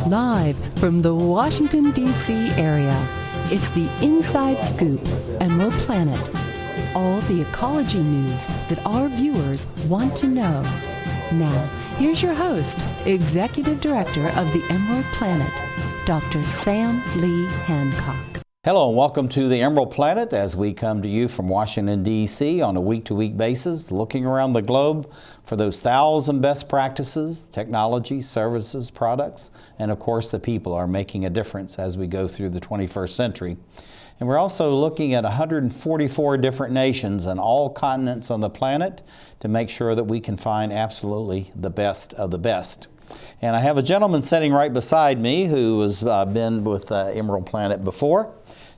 Live from the Washington, D.C. area, it's the Inside Scoop, Emerald Planet. All the ecology news that our viewers want to know. Now, here's your host, Executive Director of the Emerald Planet, Dr. Sam Lee Hancock. Hello and welcome to the Emerald Planet as we come to you from Washington, D.C. on a week-to-week basis, looking around the globe for those 1,000 best practices, technology, services, products, and of course the people are making a difference as we go through the 21st century. And we're also looking at 144 different nations and all continents on the planet to make sure that we can find absolutely the best of the best. And I have a gentleman sitting right beside me who has been with Emerald Planet before.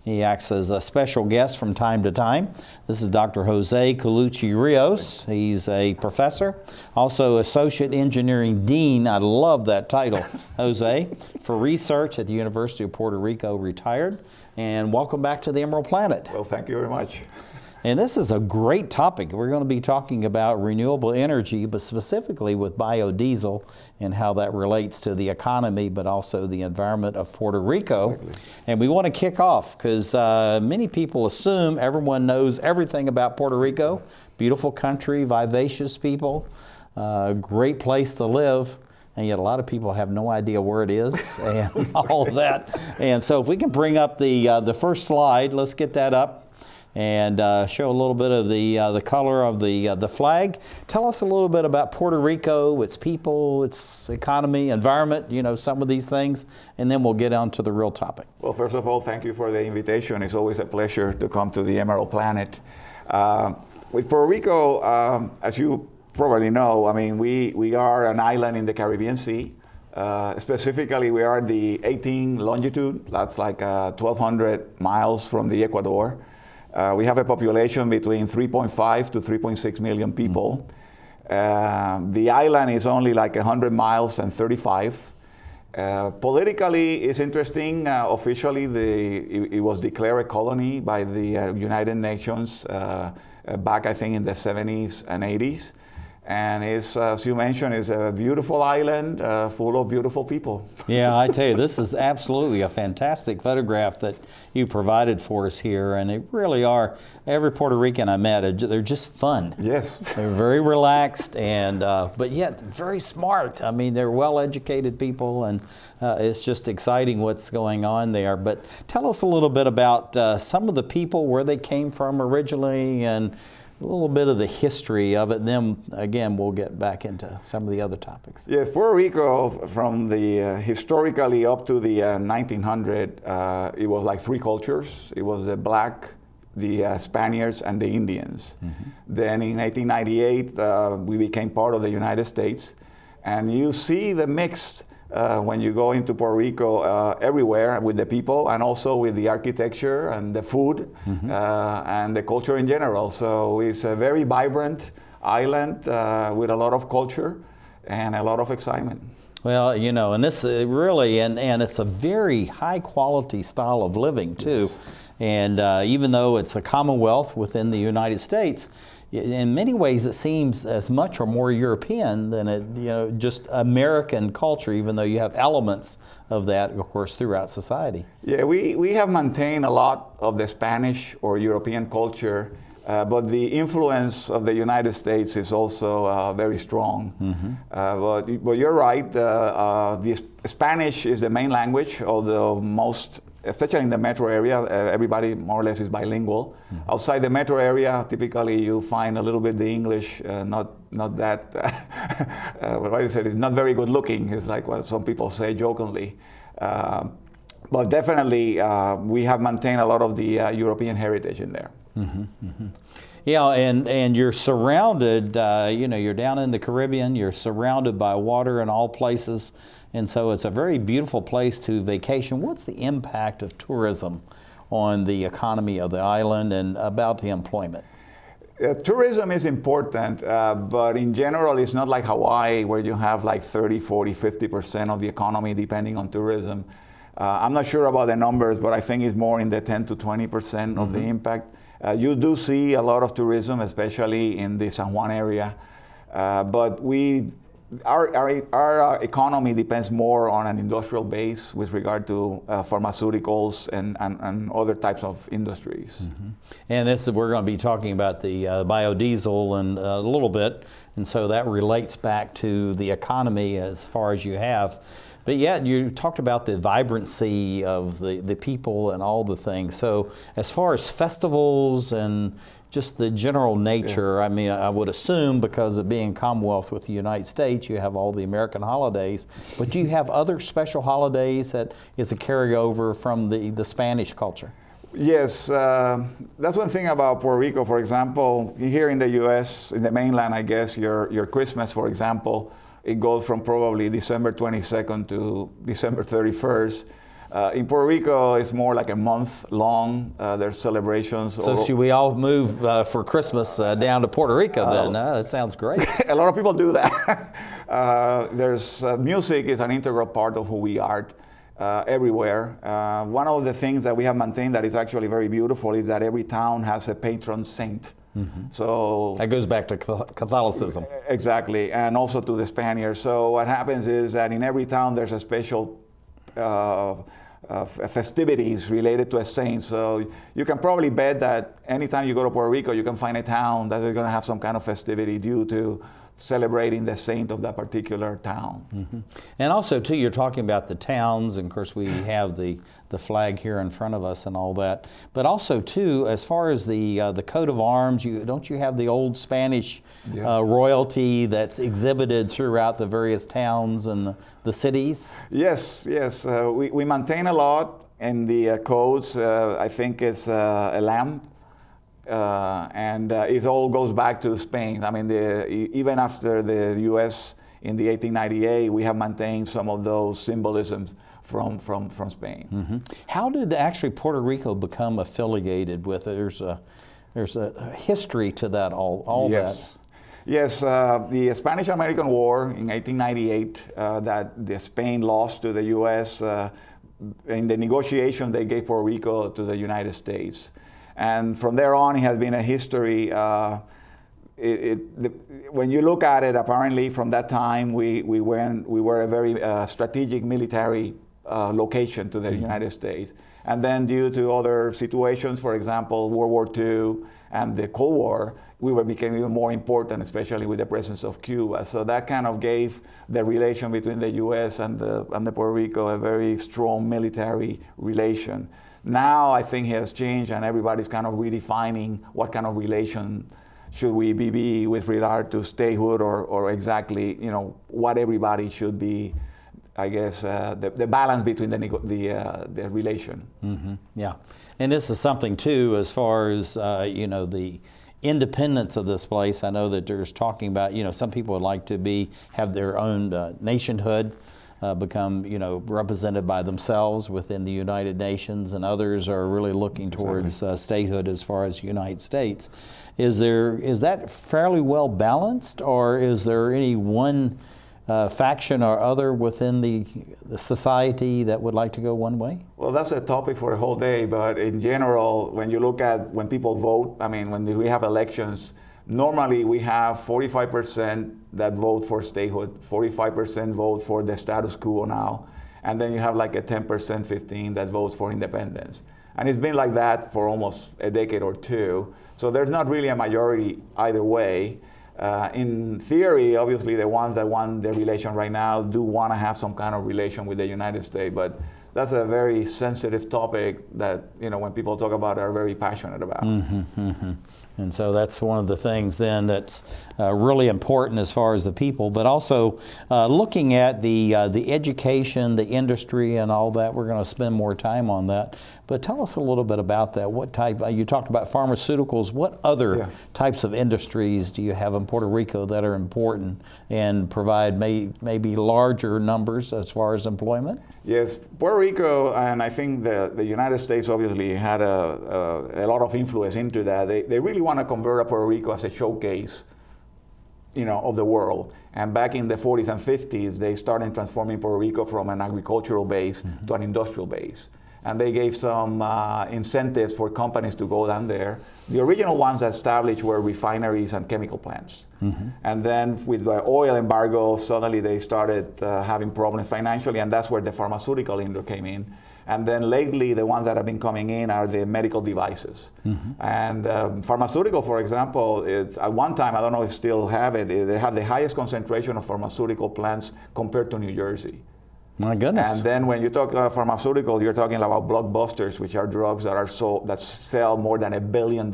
He acts as a special guest from time to time. This is Dr. Jose Colucci Rios. He's a professor, also Associate Engineering Dean. I love that title, Jose, for research at the University of Puerto Rico, retired. And welcome back to the Emerald Planet. Well, thank you very much. And this is a great topic. We're going to be talking about renewable energy, but specifically with biodiesel and how that relates to the economy, but also the environment of Puerto Rico. Exactly. And we want to kick off because many people assume everyone knows everything about Puerto Rico. Beautiful country, vivacious people, great place to live. And yet a lot of people have no idea where it is and all of that. And so if we can bring up the first slide, let's get that up. And show a little bit of the color of the flag. Tell us a little bit about Puerto Rico, its people, its economy, environment, you know, some of these things, and then we'll get on to the real topic. Well, first of all, thank you for the invitation. It's always a pleasure to come to the Emerald Planet. With Puerto Rico, as you probably know, I mean, we are an island in the Caribbean Sea. Specifically, we are the 18 longitude. That's like 1,200 miles from the Ecuador. We have a population between 3.5 to 3.6 million people. The island is only like 100 miles and 35. Politically, it's interesting. Officially, it was declared a colony by the United Nations back, I think, in the 70s and 80s. And it's, as you mentioned, it's a beautiful island full of beautiful people. Yeah, I tell you, this is absolutely a fantastic photograph that you provided for us here. And it really are, every Puerto Rican I met, they're just fun. Yes. They're very relaxed, and but yet very smart. I mean, they're well-educated people, and it's just exciting what's going on there. But tell us a little bit about some of the people, where they came from originally, and a little bit of the history of it, and then again we'll get back into some of the other topics. Yes, Puerto Rico from the historically up to the 1900, it was like three cultures. It was the black, the Spaniards, and the Indians. Mm-hmm. Then in 1898 we became part of the United States, and you see the mix when you go into Puerto Rico everywhere with the people and also with the architecture and the food. Mm-hmm. And the culture in general. So it's a very vibrant island with a lot of culture and a lot of excitement. Well, you know, and this really, and it's a very high quality style of living too. Yes. And even though it's a commonwealth within the United States, in many ways it seems as much or more European than just American culture, even though you have elements of that, of course, throughout society. Yeah, we have maintained a lot of the Spanish or European culture, but the influence of the United States is also very strong. Mm-hmm. But you're right, the Spanish is the main language, although most, especially in the metro area, everybody more or less is bilingual. Mm-hmm. Outside the metro area, typically you find a little bit the English, not that, what I said, it's not very good looking. It's like what some people say jokingly. But definitely we have maintained a lot of the European heritage in there. Mm-hmm. Mm-hmm. Yeah, and you're surrounded, you're down in the Caribbean, you're surrounded by water in all places. And so it's a very beautiful place to vacation. What's the impact of tourism on the economy of the island and about the employment? Tourism is important, but in general, it's not like Hawaii where you have like 30, 40, 50% of the economy depending on tourism. I'm not sure about the numbers, but I think it's more in the 10 to 20% of the impact. You do see a lot of tourism, especially in the San Juan area, but we our economy depends more on an industrial base with regard to pharmaceuticals and other types of industries. Mm-hmm. And we're going to be talking about the biodiesel in a little bit, and so that relates back to the economy as far as you have. But yet you talked about the vibrancy of the people and all the things. So as far as festivals and just the general nature, I mean, I would assume because of being Commonwealth with the United States, you have all the American holidays, but do you have other special holidays that is a carryover from the Spanish culture? Yes, that's one thing about Puerto Rico. For example, here in the U.S., in the mainland, I guess, your Christmas, for example, it goes from probably December 22nd to December 31st. In Puerto Rico, it's more like a month long. There's celebrations. So should we all move for Christmas down to Puerto Rico then? That sounds great. A lot of people do that. There's music is an integral part of who we are everywhere. One of the things that we have maintained that is actually very beautiful is that every town has a patron saint. Mm-hmm. So that goes back to Catholicism. Exactly, and also to the Spaniards. So what happens is that in every town there's a special festivities related to a saint. So you can probably bet that anytime you go to Puerto Rico, you can find a town that is going to have some kind of festivity due to celebrating the saint of that particular town. Mm-hmm. And also, too, you're talking about the towns, and of course we have the flag here in front of us and all that. But also, too, as far as the coat of arms, don't you have the old Spanish royalty that's exhibited throughout the various towns and the cities? Yes. We maintain a lot in the codes. I think it's a lamb. And it all goes back to Spain. I mean, even after the U.S. in the 1898, we have maintained some of those symbolisms from Spain. Mm-hmm. How did actually Puerto Rico become affiliated with it? There's a history to that. All yes. that. Yes, the Spanish-American War in 1898 that the Spain lost to the U.S. In the negotiation, they gave Puerto Rico to the United States. And from there on, it has been a history. When you look at it, apparently from that time, we were a very strategic military location to the United States. And then due to other situations, for example, World War II and the Cold War, we became even more important, especially with the presence of Cuba. So that kind of gave the relation between the U.S. and the Puerto Rico a very strong military relation. Now I think it has changed, and everybody's kind of redefining what kind of relation should we be with regard to statehood, or exactly, what everybody should be. I guess the balance between the relation. Mm-hmm. Yeah, and this is something too, as far as the independence of this place. I know that there's talking about some people would like to have their own nationhood. Become represented by themselves within the United Nations, and others are really looking towards statehood as far as the United States. Is that fairly well balanced, or is there any one faction or other within the society that would like to go one way? Well, that's a topic for a whole day, but in general, when you look at when people vote, I mean, when we have elections, normally we have 45% that vote for statehood, 45% vote for the status quo now, and then you have like a 10%, 15% that votes for independence. And it's been like that for almost a decade or two. So there's not really a majority either way. In theory, obviously the ones that want the relation right now do want to have some kind of relation with the United States, but that's a very sensitive topic that, when people talk about it, are very passionate about. Mm-hmm, mm-hmm. And so that's one of the things then that's really important as far as the people, but also looking at the education, the industry, and all that. We're going to spend more time on that. But tell us a little bit about that. What type? You talked about pharmaceuticals. What other types of industries do you have in Puerto Rico that are important and provide maybe larger numbers as far as employment? Yes, Puerto Rico, and I think the United States obviously had a lot of influence into that. They really want to convert Puerto Rico as a showcase, of the world. And back in the 40s and 50s, they started transforming Puerto Rico from an agricultural base to an industrial base. and they gave some incentives for companies to go down there. The original ones established were refineries and chemical plants. And then with the oil embargo, suddenly they started having problems financially, and that's where the pharmaceutical industry came in. And then lately, the ones that have been coming in are the medical devices. And pharmaceutical, for example, it's, at one time, I don't know if still have it, they have the highest concentration of pharmaceutical plants compared to New Jersey. My goodness. And then when you talk about pharmaceutical, you're talking about blockbusters, which are drugs that sell more than $1 billion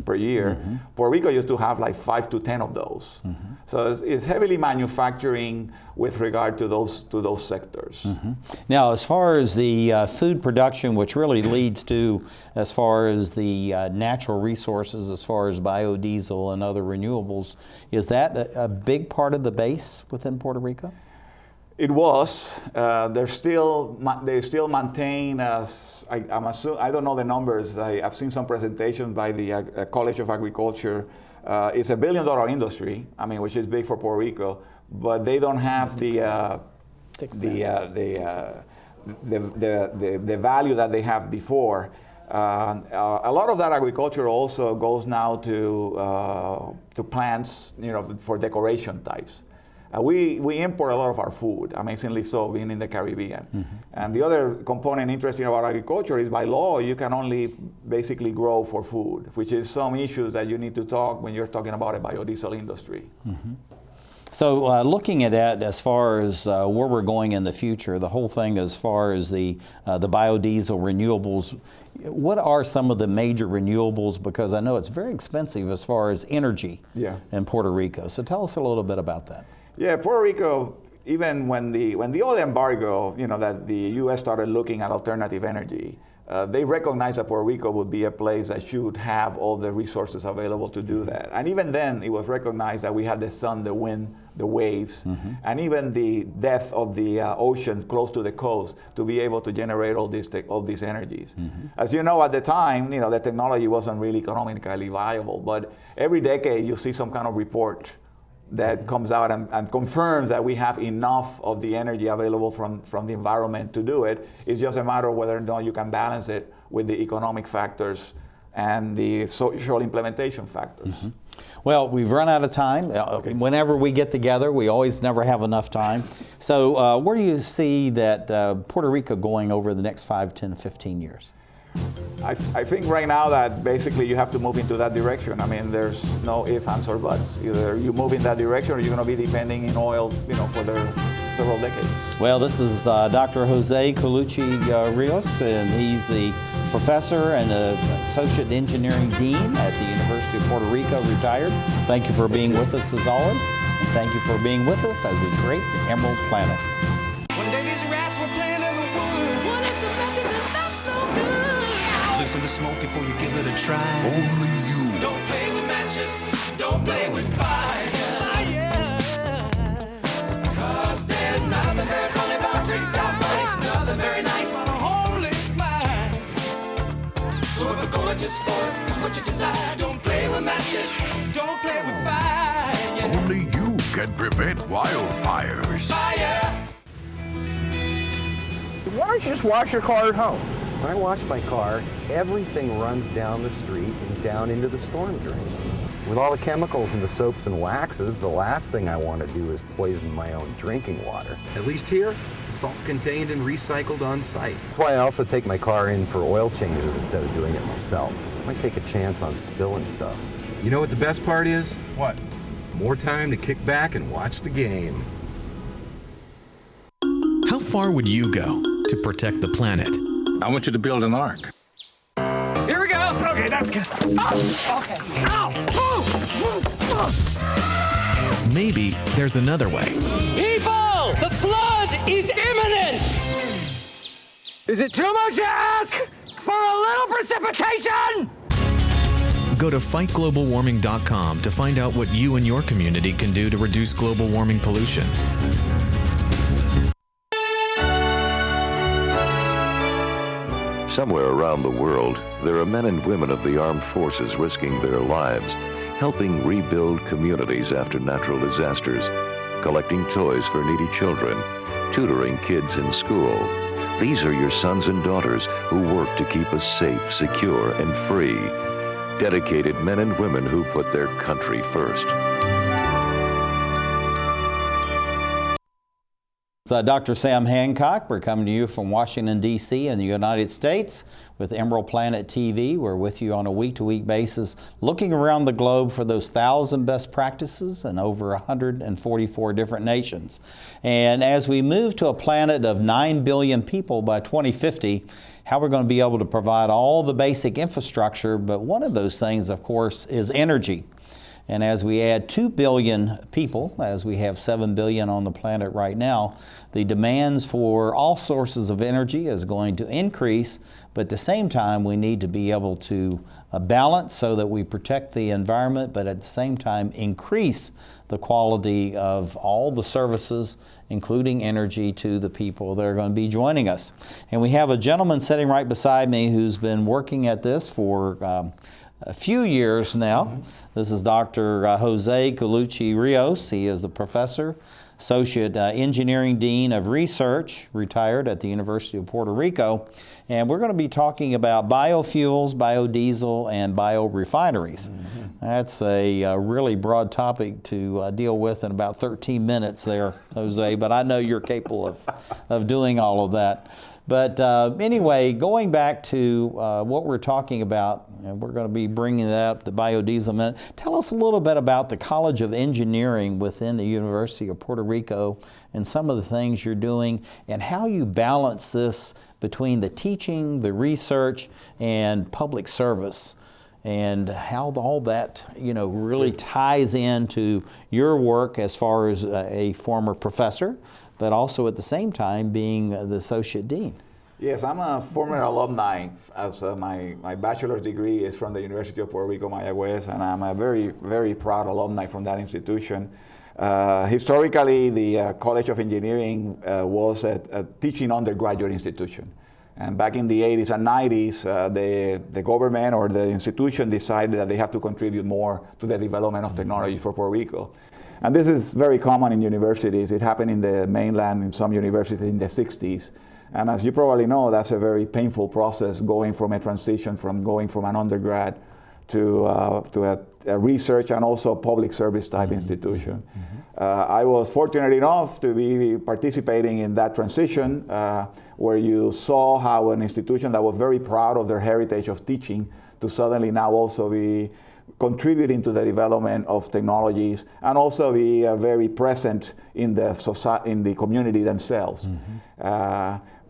per year. Puerto Rico used to have like 5 to 10 of those. So it's heavily manufacturing with regard to those sectors. Now, as far as the food production, which really leads to, as far as the natural resources, as far as biodiesel and other renewables, is that a big part of the base within Puerto Rico? It was. They still maintain. I'm assuming, I don't know the numbers. I've seen some presentations by the College of Agriculture. It's $1 billion industry. I mean, which is big for Puerto Rico, but they don't have the value that they have before. A lot of that agriculture also goes now to plants, for decoration types. We import a lot of our food, amazingly so, being in the Caribbean. And the other component interesting about agriculture is, by law, you can only basically grow for food, which is some issues that you need to talk when you're talking about a biodiesel industry. So looking at that as far as where we're going in the future, the whole thing as far as the biodiesel renewables, what are some of the major renewables? Because I know it's very expensive as far as energy in Puerto Rico. So tell us a little bit about that. Yeah, Puerto Rico, even when the oil embargo, that the U.S. started looking at alternative energy, they recognized that Puerto Rico would be a place that should have all the resources available to do that. And even then, it was recognized that we had the sun, the wind, the waves, and even the depth of the ocean close to the coast to be able to generate all these energies. As you know, at the time, the technology wasn't really economically viable, but every decade you see some kind of report that comes out and confirms that we have enough of the energy available from the environment to do it. It's just a matter of whether or not you can balance it with the economic factors and the social implementation factors. Well, we've run out of time. Whenever we get together, we always never have enough time. So where do you see that Puerto Rico going over the next 5, 10, 15 years? I think right now that basically you have to move into that direction. I mean, there's no ifs, ands, or buts. Either you move in that direction or you're going to be depending in oil, for the several decades. Well, this is Dr. Jose Colucci Rios, and he's the professor and associate engineering dean at the University of Puerto Rico, retired. Thank you for being with us as always, and thank you for being with us as we create the Emerald Planet. One day these rats were playing in the woods. Well, it's some matches and that's no good. Listen to smoke before you give it a try. Only you. Don't play with matches. Don't play with fire. Cause there's nothing very funny about ripped off money. Nothing very nice on a homeless mind. So if a gorgeous force is what you desire, don't play with matches. Don't play with fire. Only you can prevent wildfires. Fire. Why don't you just wash your car at home? When I wash my car, everything runs down the street and down into the storm drains. With all the chemicals in the soaps and waxes, the last thing I want to do is poison my own drinking water. At least here, it's all contained and recycled on site. That's why I also take my car in for oil changes instead of doing it myself. I might take a chance on spilling stuff. You know what the best part is? What? More time to kick back and watch the game. How far would you go to protect the planet? I want you to build an ark. Here we go. Okay, that's good. Oh, okay. Ow! Maybe there's another way. People, the flood is imminent! Is it too much to ask for a little precipitation? Go to fightglobalwarming.com to find out what you and your community can do to reduce global warming pollution. Somewhere around the world, there are men and women of the armed forces risking their lives, helping rebuild communities after natural disasters, collecting toys for needy children, tutoring kids in school, These are your sons and daughters who work to keep us safe, secure, and free. Dedicated men and women who put their country first. Dr. Sam Hancock. We're coming to you from Washington, D.C. in the United States with Emerald Planet TV. We're with you on a week-to-week basis, looking around the globe for those 1,000 best practices in over 144 different nations. And as we move to a planet of 9 billion people by 2050, how we're going to be able to provide all the basic infrastructure, but one of those things, of course, is energy. And as we add 2 billion people, as we have 7 billion on the planet right now, the demands for all sources of energy is going to increase, but at the same time we need to be able to balance so that we protect the environment, but at the same time increase the quality of all the services, including energy, to the people that are going to be joining us. And we have a gentleman sitting right beside me who's been working at this for a few years now. This is Dr. Jose Colucci Rios. He is a professor, associate engineering dean of research, retired at the University of Puerto Rico. And we're going to be talking about biofuels, biodiesel, and biorefineries. That's a really broad topic to deal with in about 13 minutes there, Jose, but I know you're capable of doing all of that. But anyway, going back to what we're talking about, and we're going to be bringing that up, the biodiesel minute. Tell us a little bit about the College of Engineering within the University of Puerto Rico and some of the things you're doing and how you balance this between the teaching, the research, and public service, and how all that, you know, really ties into your work as far as a former professor, but also at the same time being the associate dean. Yes, I'm a former alumni, as my bachelor's degree is from the University of Puerto Rico, Mayagüez, and I'm a very, very proud alumni from that institution. Historically, the College of Engineering was a teaching undergraduate institution. And back in the 80s and 90s, the government or the institution decided that they have to contribute more to the development of technology for Puerto Rico. And this is very common in universities. It happened in the mainland in some universities in the 60s. And as you probably know, that's a very painful process, going from a transition from going from an undergrad to a research and also a public service type institution. I was fortunate enough to be participating in that transition where you saw how an institution that was very proud of their heritage of teaching to suddenly now also be contributing to the development of technologies and also be very present in the society, in the community themselves.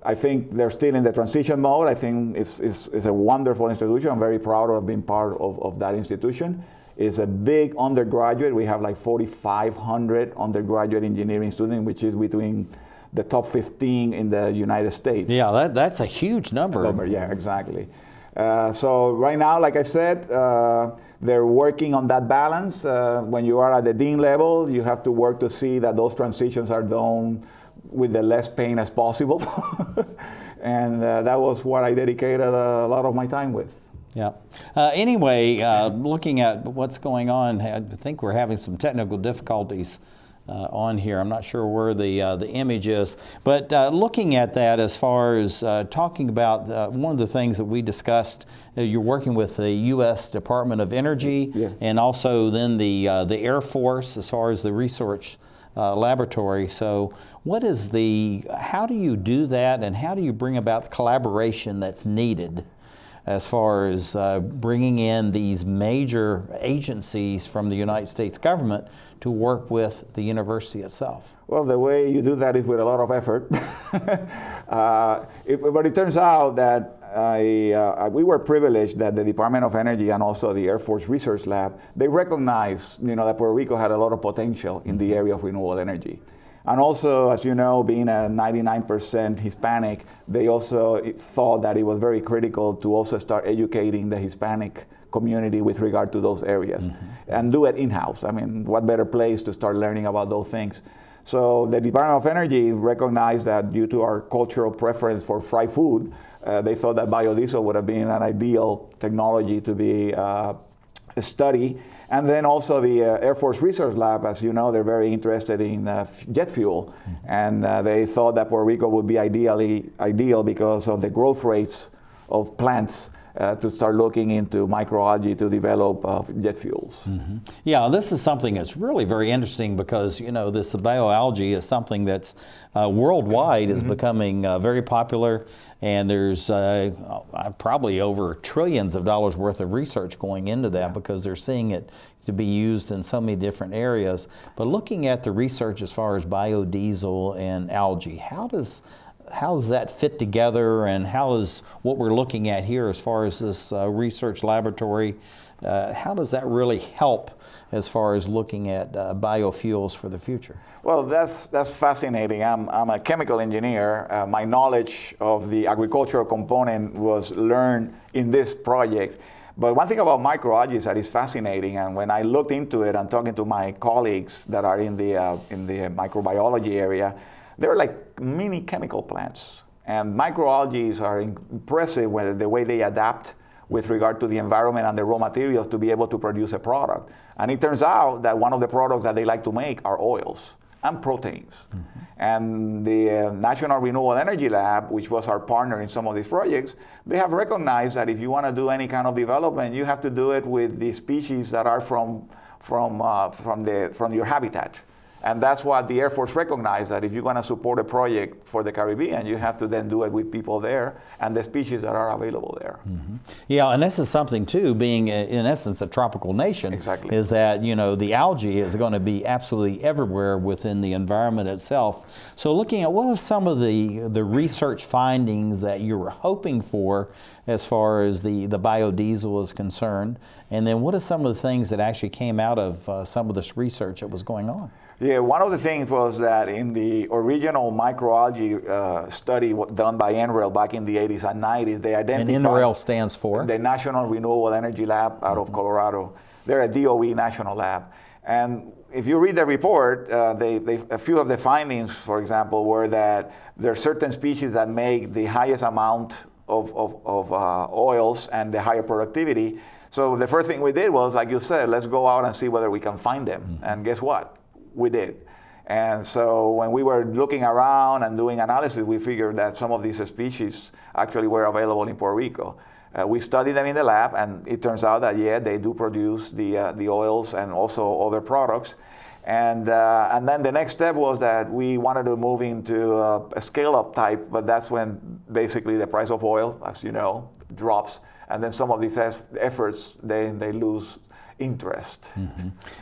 I think they're still in the transition mode. I think it's a wonderful institution. I'm very proud of being part of that institution. It's a big undergraduate. We have like 4,500 undergraduate engineering students, which is between the top 15 in the United States. Yeah, that's a huge number. Yeah, exactly. So right now, like I said, they're working on that balance. When you are at the dean level, you have to work to see that those transitions are done with the less pain as possible. And that was what I dedicated a lot of my time with. Yeah. Anyway, looking at what's going on, I think we're having some technical difficulties on here. I'm not sure where the image is, but looking at that as far as talking about one of the things that we discussed, you're working with the U.S. Department of Energy and also then the Air Force as far as the research laboratory. So what is how do you do that, and how do you bring about the collaboration that's needed as far as bringing in these major agencies from the United States government to work with the university itself? Well, the way you do that is with a lot of effort. But it turns out that we were privileged that the Department of Energy and also the Air Force Research Lab, they recognized, that Puerto Rico had a lot of potential in the area of renewable energy. And also, as you know, being a 99% Hispanic, they also thought that it was very critical to also start educating the Hispanic community with regard to those areas and do it in-house. I mean, what better place to start learning about those things? So the Department of Energy recognized that due to our cultural preference for fried food, they thought that biodiesel would have been an ideal technology to be study. And then also the Air Force Research Lab, as you know, they're very interested in jet fuel. And they thought that Puerto Rico would be ideal because of the growth rates of plants to start looking into microalgae to develop jet fuels. Yeah, this is something that's really very interesting because, you know, this bioalgae is something that's worldwide is becoming very popular, and there's probably over trillions of dollars worth of research going into that because they're seeing it to be used in so many different areas. But looking at the research as far as biodiesel and algae, how does that fit together, and how is what we're looking at here as far as this research laboratory, how does that really help as far as looking at biofuels for the future? Well, that's fascinating. I'm a chemical engineer. My knowledge of the agricultural component was learned in this project. But one thing about microalgae is that it's fascinating, and when I looked into it and talking to my colleagues that are in the microbiology area, they're like mini chemical plants. And microalgae are impressive with the way they adapt with regard to the environment and the raw materials to be able to produce a product. And it turns out that one of the products that they like to make are oils and proteins. And the National Renewable Energy Lab, which was our partner in some of these projects, they have recognized that if you want to do any kind of development, you have to do it with the species that are from your habitat. And that's what the Air Force recognized, that if you're going to support a project for the Caribbean, you have to then do it with people there and the species that are available there. Yeah, and this is something too, being in essence a tropical nation, is that, you know, the algae is going to be absolutely everywhere within the environment itself. So looking at what are some of the research findings that you were hoping for as far as the biodiesel is concerned, and then what are some of the things that actually came out of some of this research that was going on? Yeah, one of the things was that in the original microalgae study done by NREL back in the 80s and 90s, they identified... And NREL stands for? The National Renewable Energy Lab out of Colorado. They're a DOE national lab. And if you read the report, a few of the findings, for example, were that there are certain species that make the highest amount of oils and the higher productivity. So the first thing we did was, like you said, let's go out and see whether we can find them. And guess what? We did. And so when we were looking around and doing analysis, we figured that some of these species actually were available in Puerto Rico. We studied them in the lab, and it turns out that, yeah, they do produce the oils and also other products. And then the next step was that we wanted to move into a scale-up type, but that's when basically the price of oil, as you know, drops. And then some of these efforts, they lose interest.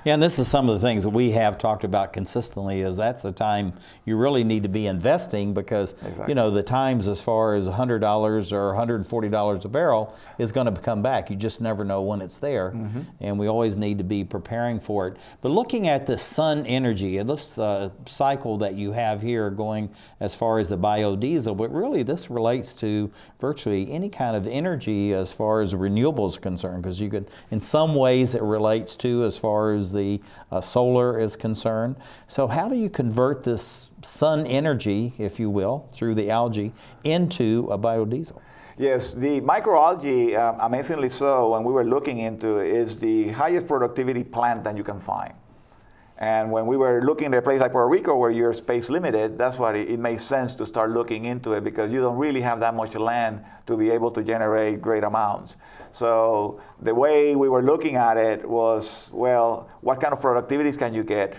Yeah, and this is some of the things that we have talked about consistently, is that's the time you really need to be investing, because you know, the times as far as $100 or $140 a barrel is going to come back. You just never know when it's there, and we always need to be preparing for it. But looking at the sun energy and this cycle that you have here going as far as the biodiesel, but really this relates to virtually any kind of energy as far as renewables are concerned, because you could, in some ways, it relates to as far as the solar is concerned. So how do you convert this sun energy, if you will, through the algae into a biodiesel? Yes, the microalgae, amazingly so, when we were looking into it, is the highest productivity plant that you can find. And when we were looking at a place like Puerto Rico, where you're space limited, that's why it made sense to start looking into it, because you don't really have that much land to be able to generate great amounts. So the way we were looking at it was, well, what kind of productivities can you get?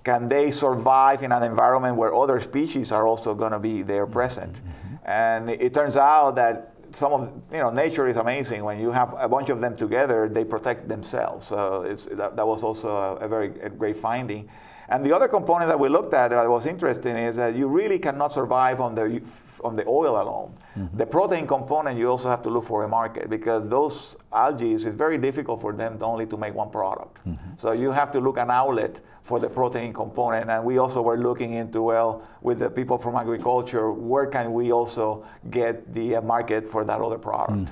Can they survive in an environment where other species are also going to be there present? And it turns out that some of, nature is amazing. When you have a bunch of them together, they protect themselves. So that was also a great finding. And the other component that we looked at that was interesting is that you really cannot survive on the oil alone. The protein component, you also have to look for a market, because those algae, it's very difficult for them only to make one product. So you have to look an outlet for the protein component. And we also were looking into, well, with the people from agriculture, where can we also get the market for that other product?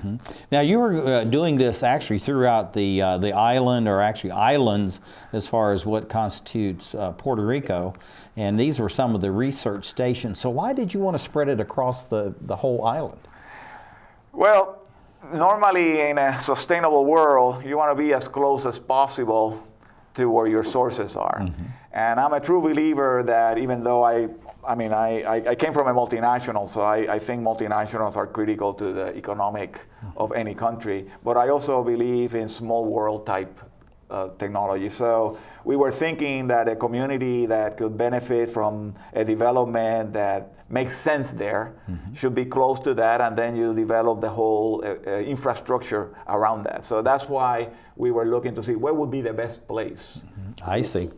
Now, you were doing this actually throughout the island, or actually islands, as far as what constitutes Puerto Rico, and these were some of the research stations. So why did you want to spread it across the whole island? Well, normally in a sustainable world, you want to be as close as possible to where your sources are. Mm-hmm. And I'm a true believer that even though I came from a multinational, so I think multinationals are critical to the economic of any country, but I also believe in small world type technology. So we were thinking that a community that could benefit from a development that makes sense there should be close to that, and then you develop the whole infrastructure around that. So that's why we were looking to see where would be the best place. I see.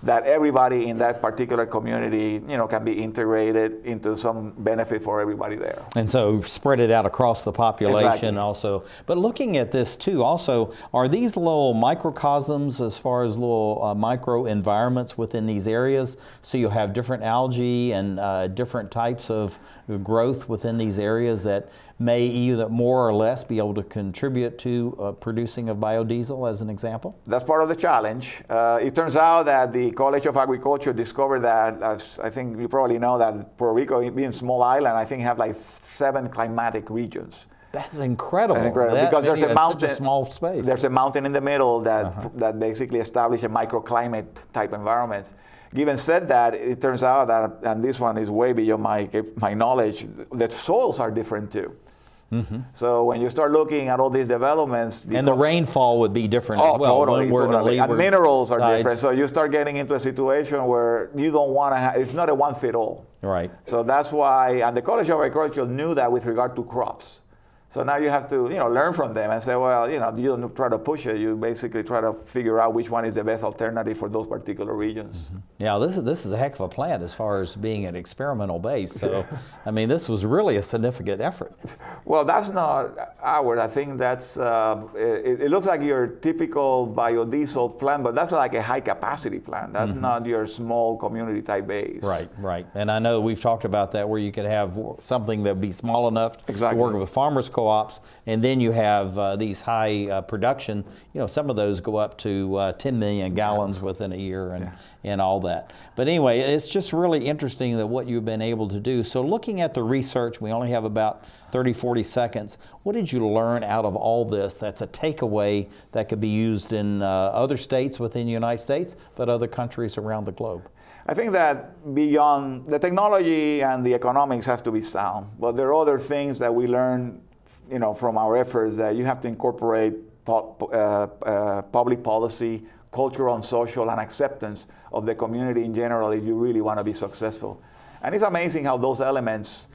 That everybody in that particular community, can be integrated into some benefit for everybody there. And so spread it out across the population. Exactly. Also. But looking at this too, also, are these little microcosms as far as little micro environments within these areas? So you have different algae and different types of growth within these areas that may either more or less be able to contribute to producing of biodiesel, as an example? That's part of the challenge. It turns out that the College of Agriculture discovered that, as I think you probably know, that Puerto Rico, being a small island, I think have like 7 climatic regions. That's incredible. That's incredible. Because there's a mountain, such a small space. There's a mountain in the middle that basically establishes a microclimate type environment. Given said that, it turns out that, and this one is way beyond my knowledge, that soils are different too. Mm-hmm. So when you start looking at all these developments, and the rainfall would be different as well. Totally. And minerals are different. So you start getting into a situation where you don't want to have. It's not a one fit all. Right. So that's why, and the College of Agriculture knew that with regard to crops. So now you have to, learn from them and say, well, you don't try to push it. You basically try to figure out which one is the best alternative for those particular regions. Mm-hmm. Yeah, this is a heck of a plant as far as being an experimental base. So, this was really a significant effort. Well, that's not ours. I think that's, it looks like your typical biodiesel plant, but that's like a high capacity plant. That's not your small community type base. Right. And I know we've talked about that, where you could have something that would be small enough to work with farmers co-ops, and then you have these high production. Some of those go up to 10 million gallons within a year and all that. But anyway, it's just really interesting that what you've been able to do. So looking at the research, we only have about 30, 40 seconds. What did you learn out of all this that's a takeaway that could be used in other states within the United States, but other countries around the globe? I think that beyond the technology and the economics have to be sound, but there are other things that we learn from our efforts, that you have to incorporate public policy, cultural and social, and acceptance of the community in general if you really want to be successful. And it's amazing how those elements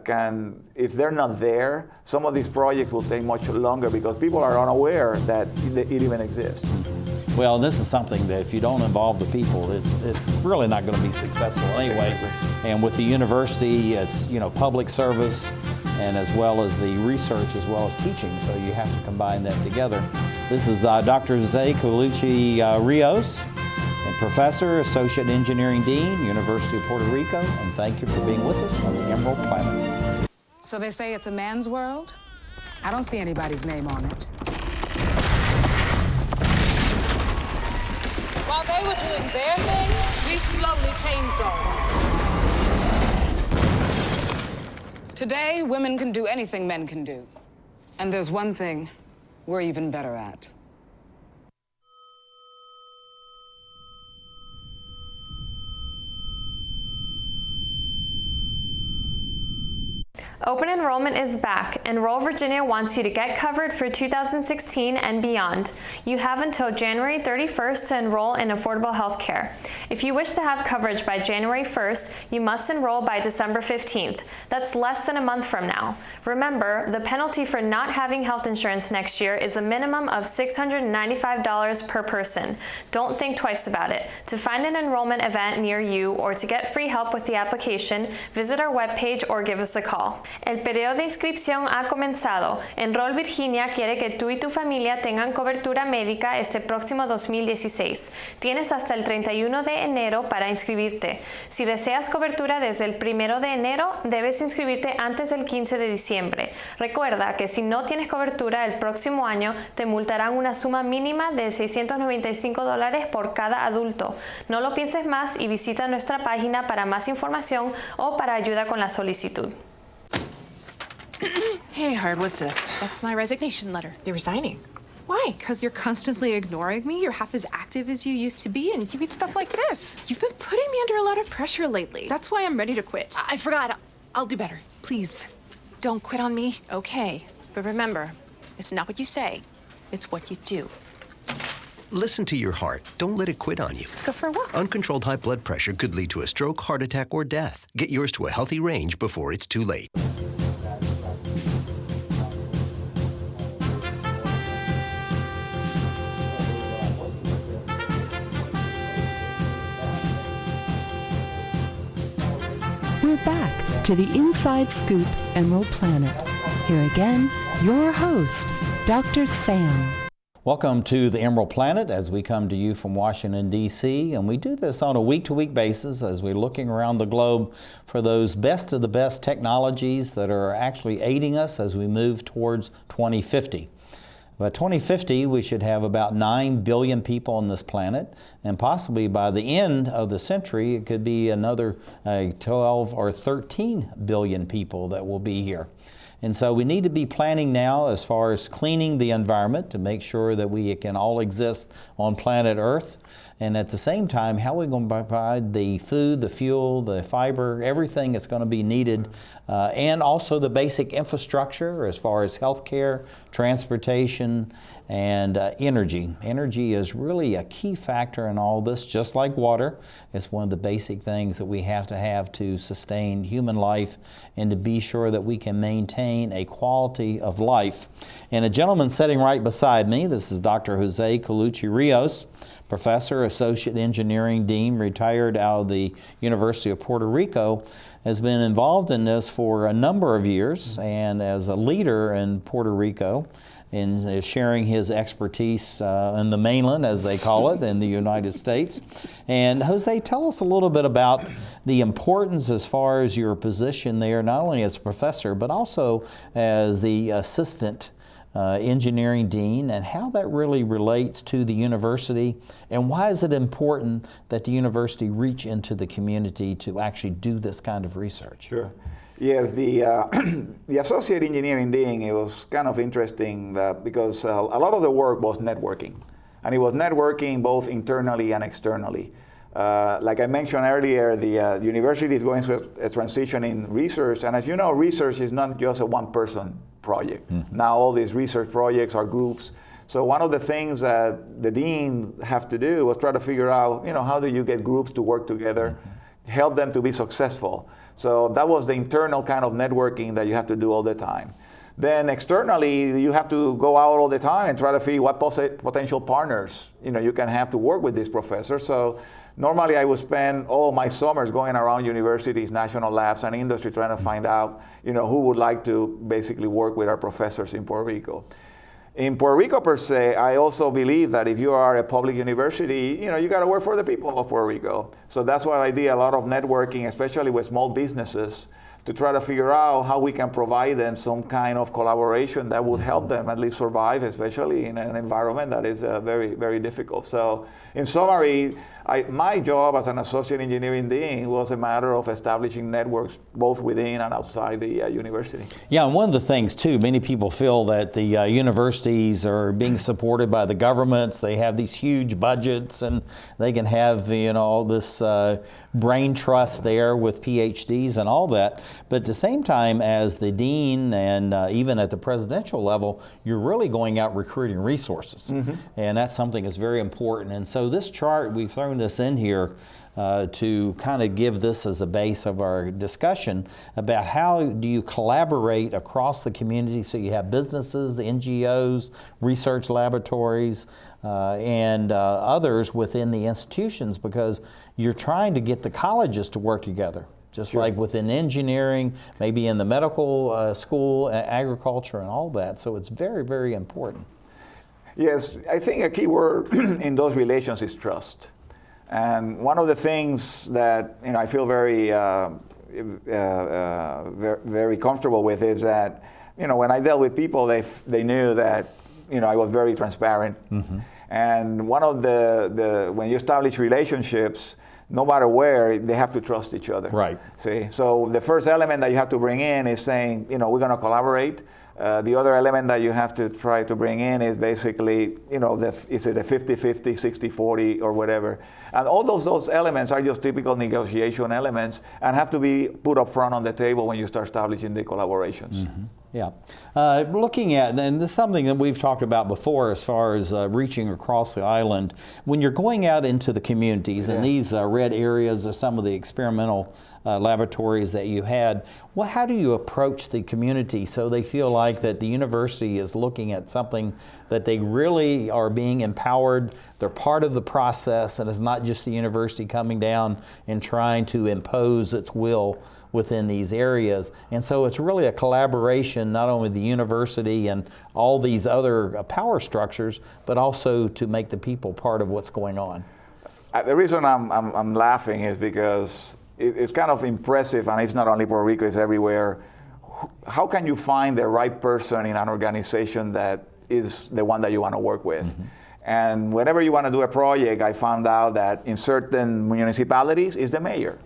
can, if they're not there, some of these projects will take much longer because people are unaware that it even exists. Well, this is something that if you don't involve the people, it's really not going to be successful anyway. And with the university, it's public service, and as well as the research, as well as teaching. So you have to combine that together. This is Dr. Jose Colucci Rios, and Professor, Associate Engineering Dean, University of Puerto Rico. And thank you for being with us on the Emerald Planet. So they say it's a man's world? I don't see anybody's name on it. While they were doing their thing, we slowly changed ours. Today, women can do anything men can do. And there's one thing we're even better at. Open enrollment is back. Enroll Virginia wants you to get covered for 2016 and beyond. You have until January 31st to enroll in affordable health care. If you wish to have coverage by January 1st, you must enroll by December 15th. That's less than a month from now. Remember, the penalty for not having health insurance next year is a minimum of $695 per person. Don't think twice about it. To find an enrollment event near you or to get free help with the application, visit our webpage or give us a call. El periodo de inscripción ha comenzado. Enroll Virginia quiere que tú y tu familia tengan cobertura médica este próximo 2016. Tienes hasta el 31 de enero para inscribirte. Si deseas cobertura desde el 1 de enero, debes inscribirte antes del 15 de diciembre. Recuerda que si no tienes cobertura el próximo año, te multarán una suma mínima de $695 por cada adulto. No lo pienses más y visita nuestra página para más información o para ayuda con la solicitud. Hey, Hard, what's this? That's my resignation letter. You're resigning. Why? Because you're constantly ignoring me. You're half as active as you used to be, and you get stuff like this. You've been putting me under a lot of pressure lately. That's why I'm ready to quit. I forgot. I'll do better. Please, don't quit on me. Okay, but remember, it's not what you say, it's what you do. Listen to your heart. Don't let it quit on you. Let's go for a walk. Uncontrolled high blood pressure could lead to a stroke, heart attack, or death. Get yours to a healthy range before it's too late. We're back to the Inside Scoop Emerald Planet. Here again, your host, Dr. Sam. Welcome to the Emerald Planet as we come to you from Washington, D.C. And we do this on a week-to-week basis as we're looking around the globe for those best of the best technologies that are actually aiding us as we move towards 2050. By 2050, we should have about 9 billion people on this planet, and possibly by the end of the century, it could be another 12 or 13 billion people that will be here. And so we need to be planning now as far as cleaning the environment to make sure that we can all exist on planet Earth. And at the same time, how are we going to provide the food, the fuel, the fiber, everything that's going to be needed, and also the basic infrastructure as far as healthcare, transportation, and energy. Energy is really a key factor in all this, just like water. It's one of the basic things that we have to sustain human life and to be sure that we can maintain a quality of life. And a gentleman sitting right beside me, this is Dr. Jose Colucci Rios, Professor, Associate Engineering Dean, retired out of the University of Puerto Rico, has been involved in this for a number of years and as a leader in Puerto Rico in sharing his expertise in the mainland, as they call it, in the United States. And Jose, tell us a little bit about the importance as far as your position there, not only as a professor, but also as the assistant engineering dean, and how that really relates to the university, and why is it important that the university reach into the community to actually do this kind of research? Sure. Yes, the associate engineering dean, it was kind of interesting because a lot of the work was networking, and it was networking both internally and externally. Like I mentioned earlier, the university is going through a transition in research, and as you know, research is not just a one-person project. Mm-hmm. Now all these research projects are groups. So one of the things that the dean have to do was try to figure out, how do you get groups to work together, help them to be successful. So that was the internal kind of networking that you have to do all the time. Then externally, you have to go out all the time and try to figure what potential partners you can have to work with these professors. So normally I would spend all my summers going around universities, national labs, and industry trying to find out who would like to basically work with our professors in Puerto Rico. In Puerto Rico per se, I also believe that if you are a public university, you got to work for the people of Puerto Rico. So that's why I did a lot of networking, especially with small businesses, to try to figure out how we can provide them some kind of collaboration that would help them at least survive, especially in an environment that is very, very difficult. So in summary, my job as an associate engineering dean was a matter of establishing networks both within and outside the university. Yeah, and one of the things too, many people feel that the universities are being supported by the governments. They have these huge budgets and they can have all this brain trust there with PhDs and all that. But at the same time, as the dean and even at the presidential level, you're really going out recruiting resources. Mm-hmm. And that's something that's very important. And so this chart, we've thrown this in here to kind of give this as a base of our discussion about how do you collaborate across the community. So you have businesses, NGOs, research laboratories, and others within the institutions, because you're trying to get the colleges to work together. Just sure. Like within engineering, maybe in the medical school, agriculture, and all that. So it's very, very important. Yes, I think a key word in those relations is trust. And one of the things that I feel very, very comfortable with is that when I dealt with people, they knew that I was very transparent. Mm-hmm. And one of the when you establish relationships, no matter where, they have to trust each other. Right. See, so the first element that you have to bring in is saying, we're going to collaborate. The other element that you have to try to bring in is basically, is it a 50-50, 60-40, or whatever. And all those elements are just typical negotiation elements and have to be put up front on the table when you start establishing the collaborations. Mm-hmm. Yeah. Looking at, and this is something that we've talked about before as far as reaching across the island, when you're going out into the communities, and these red areas are some of the experimental laboratories that you had, how do you approach the community so they feel like that the university is looking at something that they really are being empowered, they're part of the process, and it's not just the university coming down and trying to impose its will within these areas. And so it's really a collaboration, not only the university and all these other power structures, but also to make the people part of what's going on. The reason I'm laughing is because it's kind of impressive, and it's not only Puerto Rico, it's everywhere. How can you find the right person in an organization that is the one that you want to work with? Mm-hmm. And whenever you want to do a project, I found out that in certain municipalities, it's the mayor.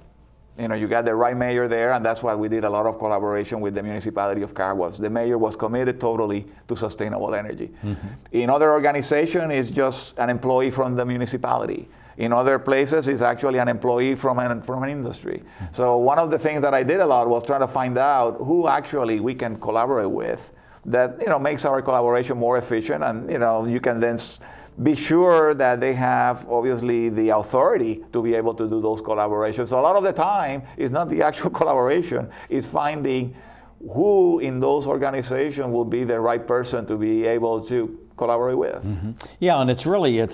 You got the right mayor there, and that's why we did a lot of collaboration with the municipality of Caguas. The mayor was committed totally to sustainable energy. Mm-hmm. In other organizations, it's just an employee from the municipality. In other places, it's actually an employee from an industry. Mm-hmm. So one of the things that I did a lot was trying to find out who actually we can collaborate with that makes our collaboration more efficient, and you can then be sure that they have, obviously, the authority to be able to do those collaborations. So a lot of the time, it's not the actual collaboration, it's finding who in those organizations will be the right person to be able to collaborate with. Mm-hmm. Yeah, and it's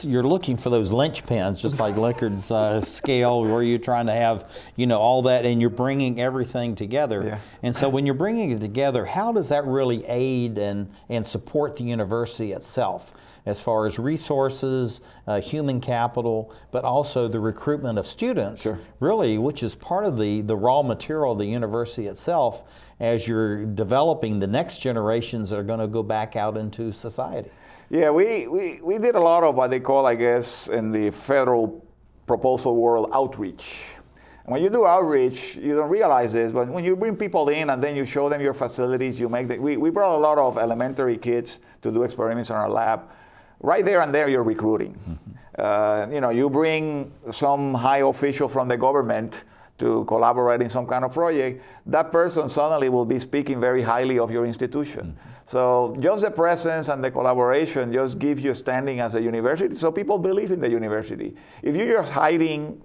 you're looking for those linchpins, just like Likard's scale, where you're trying to have, all that, and you're bringing everything together. Yeah. And so when you're bringing it together, how does that really aid and support the university itself? As far as resources, human capital, but also the recruitment of students, really, which is part of the raw material of the university itself as you're developing the next generations that are going to go back out into society. Yeah, we did a lot of what they call, I guess, in the federal proposal world, outreach. And when you do outreach, you don't realize this, but when you bring people in and then you show them your facilities, we brought a lot of elementary kids to do experiments in our lab. Right there and there, you're recruiting. Mm-hmm. You bring some high official from the government to collaborate in some kind of project, that person suddenly will be speaking very highly of your institution. Mm-hmm. So just the presence and the collaboration just gives you standing as a university, so people believe in the university. If you're just hiding,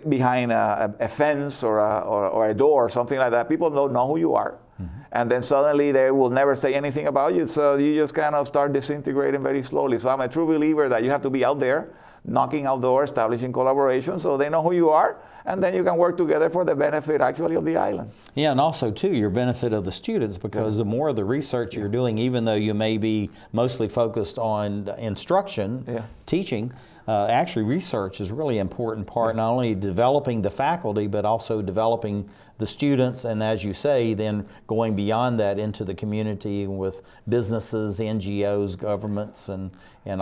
behind a fence or a door or something like that, people don't know who you are. Mm-hmm. And then suddenly they will never say anything about you, so you just kind of start disintegrating very slowly. So I'm a true believer that you have to be out there, knocking out doors, establishing collaboration so they know who you are, and then you can work together for the benefit actually of the island. Yeah, and also too, your benefit of the students, because the more of the research you're doing, even though you may be mostly focused on instruction, teaching, actually research is a really important part, not only developing the faculty, but also developing the students, and as you say, then going beyond that into the community with businesses, NGOs, governments, and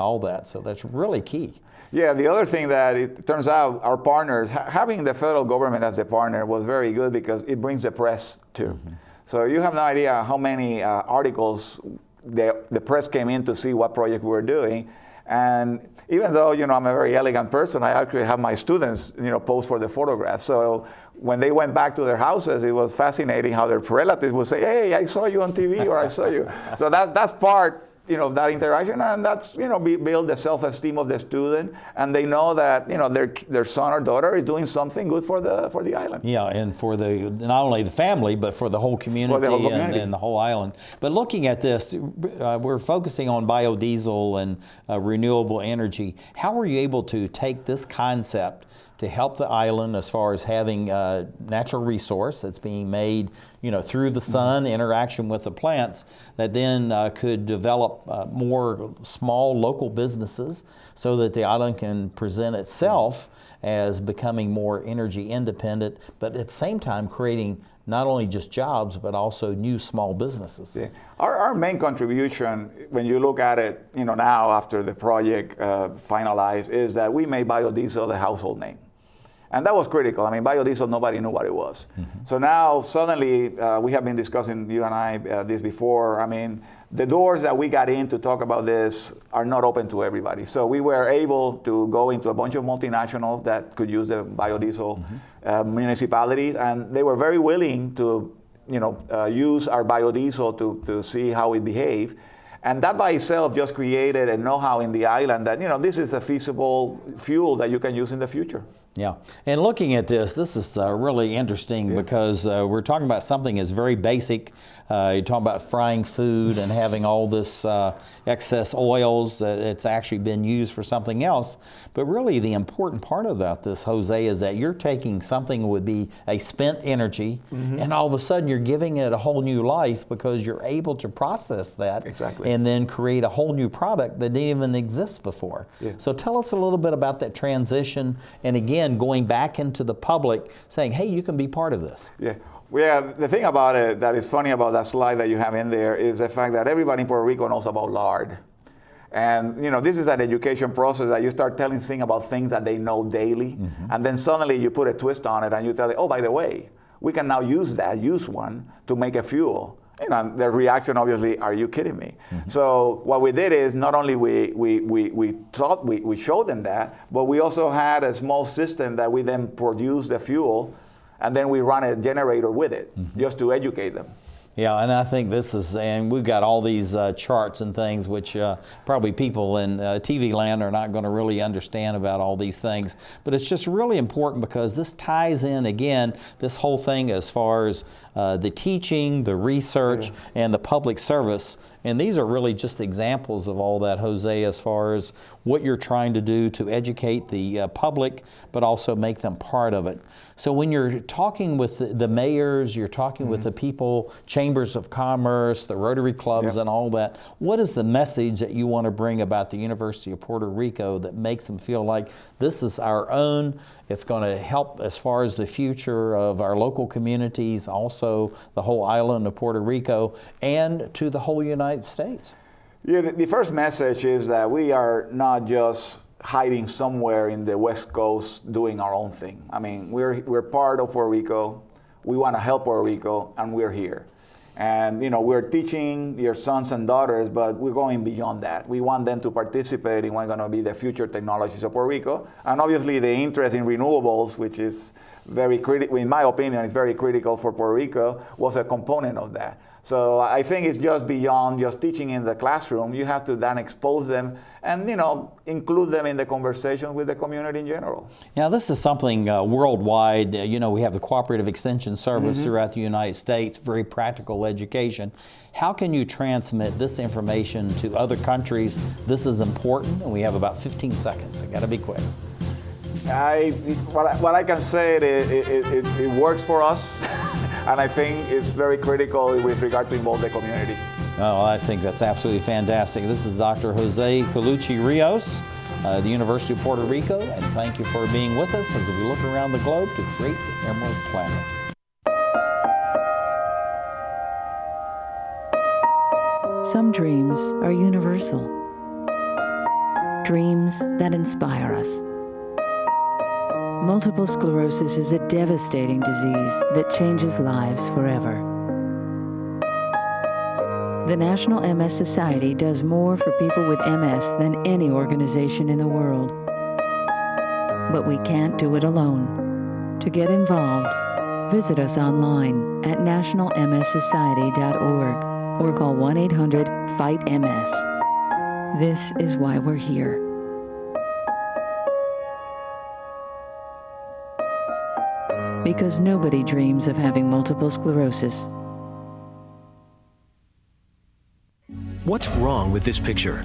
all that. So that's really key. Yeah, the other thing that it turns out our partners, having the federal government as a partner was very good because it brings the press too. Mm-hmm. So you have no idea how many articles the press came in to see what project we were doing. And even though, I'm a very elegant person, I actually have my students, pose for the photographs. So when they went back to their houses, it was fascinating how their relatives would say, "Hey, I saw you on TV," or "I saw you." So that's part, that interaction, and that's, build the self-esteem of the student, and they know that, their son or daughter is doing something good for the island. Yeah, and for not only the family, but for the whole community, and the whole island. But looking at this, we're focusing on biodiesel and renewable energy. How were you able to take this concept to help the island as far as having natural resource that's being made, through the sun, interaction with the plants, that then could develop more small local businesses so that the island can present itself as becoming more energy independent, but at the same time creating not only just jobs, but also new small businesses. Yeah. Our main contribution, when you look at it, now after the project finalized, is that we made biodiesel a household name. And that was critical. I mean, biodiesel, nobody knew what it was. So now, suddenly, we have been discussing, you and I, this before. I mean, the doors that we got in to talk about this are not open to everybody. So we were able to go into a bunch of multinationals that could use the biodiesel municipalities, and they were very willing to, use our biodiesel to see how it behaved. And that by itself just created a know-how in the island that, this is a feasible fuel that you can use in the future. Yeah, and looking at this is really interesting because we're talking about something that's very basic. You're talking about frying food and having all this excess oils that's actually been used for something else. But really the important part about this, Jose, is that you're taking something that would be a spent energy and all of a sudden you're giving it a whole new life because you're able to process that and then create a whole new product that didn't even exist before. So tell us a little bit about that transition, and again, going back into the public saying, hey, you can be part of this. Well, the thing about it that is funny about that slide that you have in there is the fact that everybody in Puerto Rico knows about lard. And this is an education process that you start telling things about things that they know daily, and then suddenly you put a twist on it and you tell it, oh, by the way, we can now use one to make a fuel. The reaction, obviously, are you kidding me? So what we did is not only we showed them that, but we also had a small system that we then produced the fuel, and then we run a generator with it, just to educate them. Yeah, and I think this is, and we've got all these charts and things which probably people in TV land are not going to really understand about all these things. But it's just really important because this ties in, again, this whole thing as far as the teaching, the research, and the public service. And these are really just examples of all that, Jose, as far as what you're trying to do to educate the public, but also make them part of it. So when you're talking with the mayors, you're talking with the people, chambers of commerce, the Rotary clubs and all that, what is the message that you want to bring about the University of Puerto Rico that makes them feel like this is our own, it's going to help as far as the future of our local communities, also the whole island of Puerto Rico, and to the whole United States? Yeah, the first message is that we are not just hiding somewhere in the West Coast doing our own thing. I mean, we're part of Puerto Rico. We want to help Puerto Rico, and we're here. And we're teaching your sons and daughters, but we're going beyond that. We want them to participate in what's going to be the future technologies of Puerto Rico. And obviously the interest in renewables, which is very critical, in my opinion, is very critical for Puerto Rico, was a component of that. So I think it's just beyond just teaching in the classroom. You have to then expose them and, include them in the conversation with the community in general. Now, this is something worldwide. We have the Cooperative Extension Service throughout the United States, very practical education. How can you transmit this information to other countries? This is important, and we have about 15 seconds. I got to be quick. What I can say, it works for us. And I think it's very critical with regard to involve the community. Oh, I think that's absolutely fantastic. This is Dr. Jose Colucci Rios, the University of Puerto Rico, and thank you for being with us as we look around the globe to create the Emerald Planet. Some dreams are universal. Dreams that inspire us. Multiple sclerosis is a devastating disease that changes lives forever. The National MS Society does more for people with MS than any organization in the world. But we can't do it alone. To get involved, visit us online at nationalmssociety.org or call 1-800-FIGHT-MS. This is why we're here. Because nobody dreams of having multiple sclerosis. What's wrong with this picture?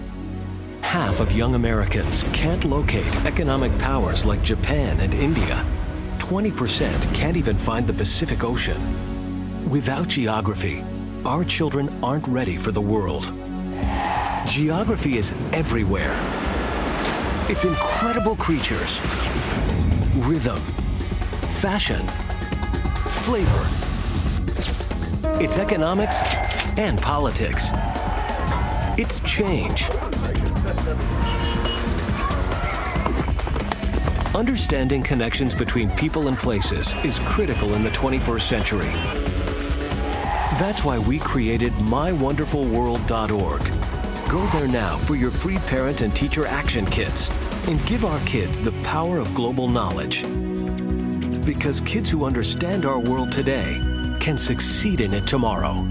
Half of young Americans can't locate economic powers like Japan and India. 20% can't even find the Pacific Ocean. Without geography, our children aren't ready for the world. Geography is everywhere. It's incredible creatures, rhythm, fashion, flavor. It's economics and politics. It's change. Understanding connections between people and places is critical in the 21st century. That's why we created mywonderfulworld.org. Go there now for your free parent and teacher action kits and give our kids the power of global knowledge. Because kids who understand our world today can succeed in it tomorrow.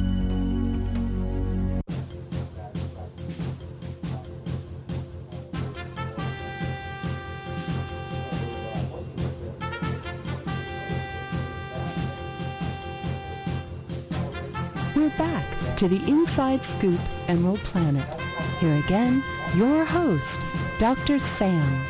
We're back to the Inside Scoop Emerald Planet. Here again, your host, Dr. Sam.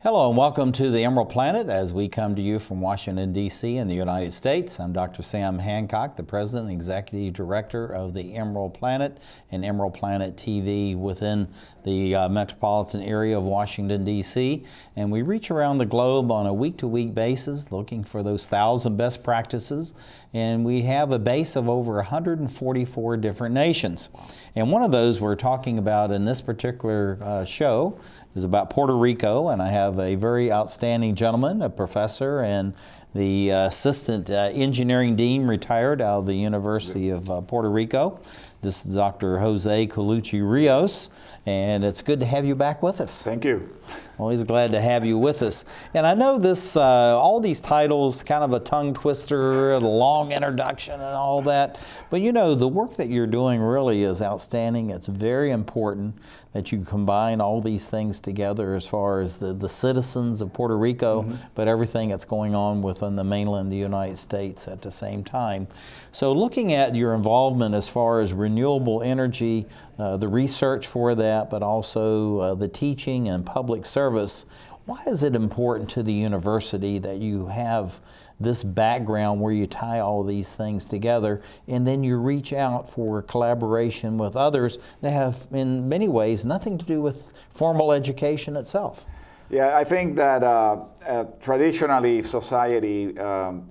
Hello and welcome to the Emerald Planet as we come to you from Washington, D.C. in the United States. I'm Dr. Sam Hancock, the President and Executive Director of the Emerald Planet and Emerald Planet TV within the metropolitan area of Washington, D.C. And we reach around the globe on a week-to-week basis looking for those 1,000 best practices. And we have a base of over 144 different nations. And one of those we're talking about in this particular show is about Puerto Rico, and I have a very outstanding gentleman, a professor and the assistant engineering dean retired out of the University of Puerto Rico. This is Dr. Jose Colucci Rios, and it's good to have you back with us. Thank you. Always glad to have you with us. And I know this, all these titles, kind of a tongue twister, a long introduction and all that, but you know, the work that you're doing really is outstanding. It's very important that you combine all these things together as far as the citizens of Puerto Rico, but everything that's going on within the mainland of the United States at the same time. So looking at your involvement as far as renewable energy, the research for that, but also the teaching and public service, why is it important to the university that you have this background where you tie all these things together and then you reach out for collaboration with others that have in many ways nothing to do with formal education itself? Yeah, I think that traditionally society,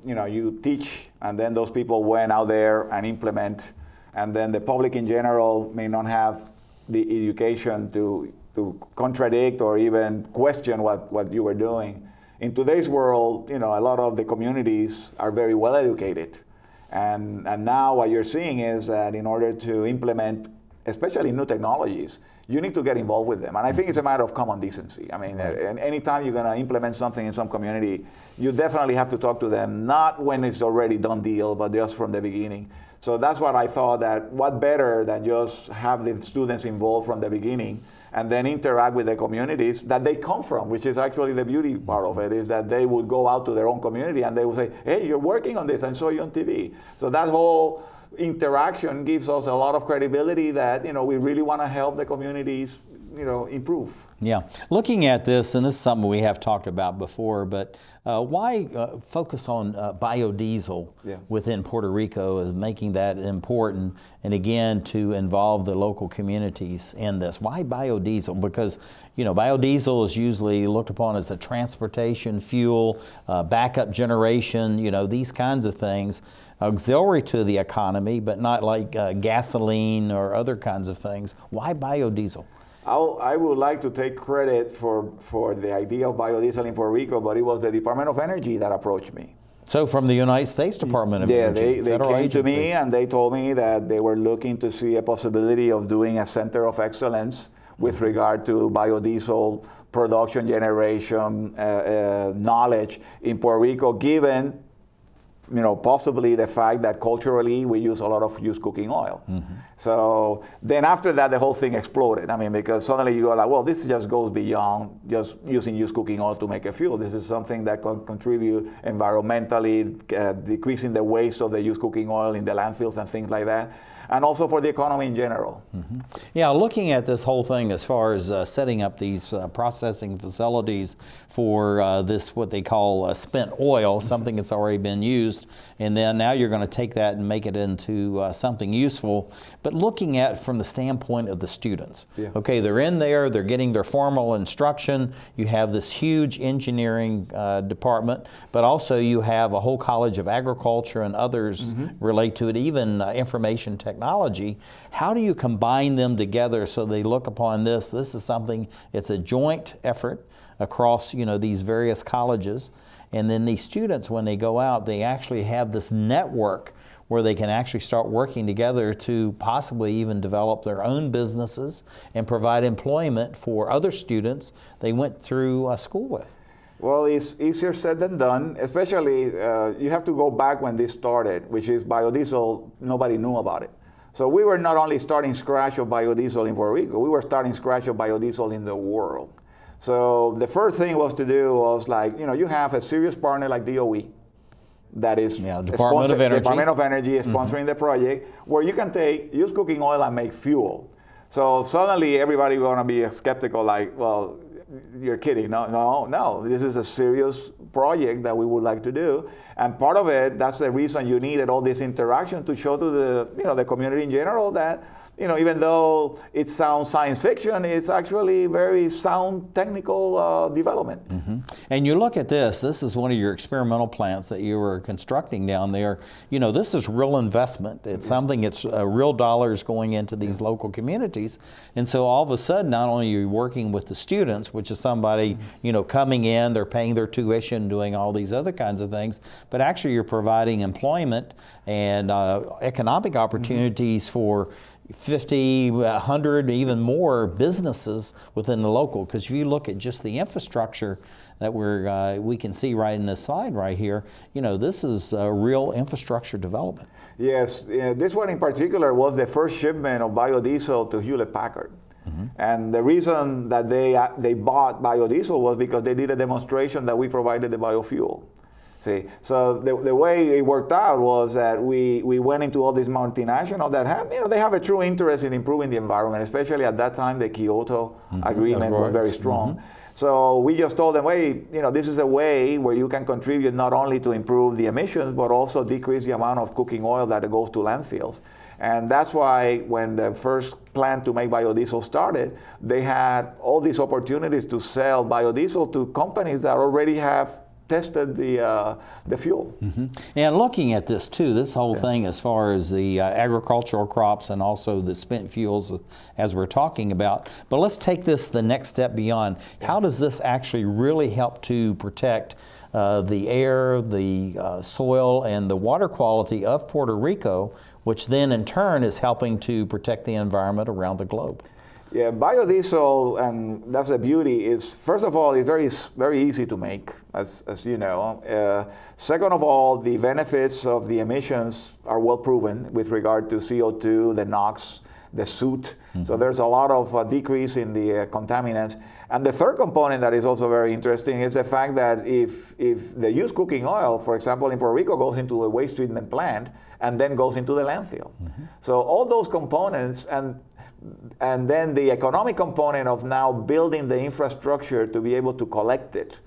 you teach and then those people went out there and implement, and then the public in general may not have the education to contradict or even question what you were doing. In today's world, a lot of the communities are very well educated. And now what you're seeing is that in order to implement, especially new technologies, you need to get involved with them. And I think it's a matter of common decency. I mean, anytime you're going to implement something in some community, you definitely have to talk to them, not when it's already done deal, but just from the beginning. So that's what I thought, that what better than just have the students involved from the beginning and then interact with the communities that they come from, which is actually the beauty part of it, is that they would go out to their own community and they would say, hey, you're working on this, I saw you on TV. So that whole interaction gives us a lot of credibility that, we really want to help the communities, improve. Yeah, looking at this, and this is something we have talked about before, but why focus on biodiesel within Puerto Rico, as making that important, and again, to involve the local communities in this? Why biodiesel? Because, biodiesel is usually looked upon as a transportation fuel, backup generation, these kinds of things, auxiliary to the economy, but not like gasoline or other kinds of things. Why biodiesel? I would like to take credit for the idea of biodiesel in Puerto Rico, but it was the Department of Energy that approached me. So from the United States Department of Energy, they came to me and they told me that they were looking to see a possibility of doing a center of excellence with regard to biodiesel production, generation, knowledge in Puerto Rico, given possibly the fact that culturally we use a lot of used cooking oil. So then after that, the whole thing exploded. I mean, because suddenly you go like, well, this just goes beyond just using used cooking oil to make a fuel. This is something that can contribute environmentally, decreasing the waste of the used cooking oil in the landfills and things like that, and also for the economy in general. Yeah, looking at this whole thing as far as setting up these processing facilities for this, what they call spent oil, something that's already been used, and then now you're going to take that and make it into something useful. But looking at from the standpoint of the students, okay, they're in there, they're getting their formal instruction, you have this huge engineering department, but also you have a whole college of agriculture and others relate to it, even information technology. How do you combine them together so they look upon this? This is something, it's a joint effort across, these various colleges. And then these students, when they go out, they actually have this network where they can actually start working together to possibly even develop their own businesses and provide employment for other students they went through school with. Well, it's easier said than done, especially you have to go back when this started, which is biodiesel, nobody knew about it. So we were not only starting scratch of biodiesel in Puerto Rico, we were starting scratch of biodiesel in the world. So the first thing was to do was you have a serious partner like DOE, that is Department of Energy is sponsoring the project, where you can take used cooking oil and make fuel. So suddenly everybody going to be skeptical, well, you're kidding. No, this is a serious project that we would like to do. And part of it, that's the reason you needed all this interaction to show to the community in general that even though it sounds science fiction, it's actually very sound technical development. Mm-hmm. And you look at this is one of your experimental plants that you were constructing down there. This is real investment. It's something, it's real dollars going into these local communities. And so all of a sudden, not only are you working with the students, which is somebody, coming in, they're paying their tuition, doing all these other kinds of things, but actually you're providing employment and economic opportunities for 50, 100, even more businesses within the local. Because if you look at just the infrastructure that we can see right in this slide right here, this is real infrastructure development. Yes, this one in particular was the first shipment of biodiesel to Hewlett-Packard. Mm-hmm. And the reason that they bought biodiesel was because they did a demonstration that we provided the biofuel. See, so the way it worked out was that we went into all these multinationals that have, they have a true interest in improving the environment, especially at that time the Kyoto Agreement was very strong. Mm-hmm. So we just told them, hey, this is a way where you can contribute not only to improve the emissions, but also decrease the amount of cooking oil that goes to landfills. And that's why when the first plant to make biodiesel started, they had all these opportunities to sell biodiesel to companies that already have tested the fuel. Mm-hmm. And looking at this too, this whole thing as far as the agricultural crops and also the spent fuels as we're talking about, but let's take this the next step beyond. How does this actually really help to protect the air, the soil, and the water quality of Puerto Rico, which then in turn is helping to protect the environment around the globe? Yeah, biodiesel, and that's the beauty, is first of all, it's very easy to make, as you know. Second of all, the benefits of the emissions are well proven with regard to CO2, the NOx, the soot. Mm-hmm. So there's a lot of decrease in the contaminants. And the third component that is also very interesting is the fact that if the used cooking oil, for example, in Puerto Rico, goes into a waste treatment plant and then goes into the landfill. Mm-hmm. So all those components and then the economic component of now building the infrastructure to be able to collect it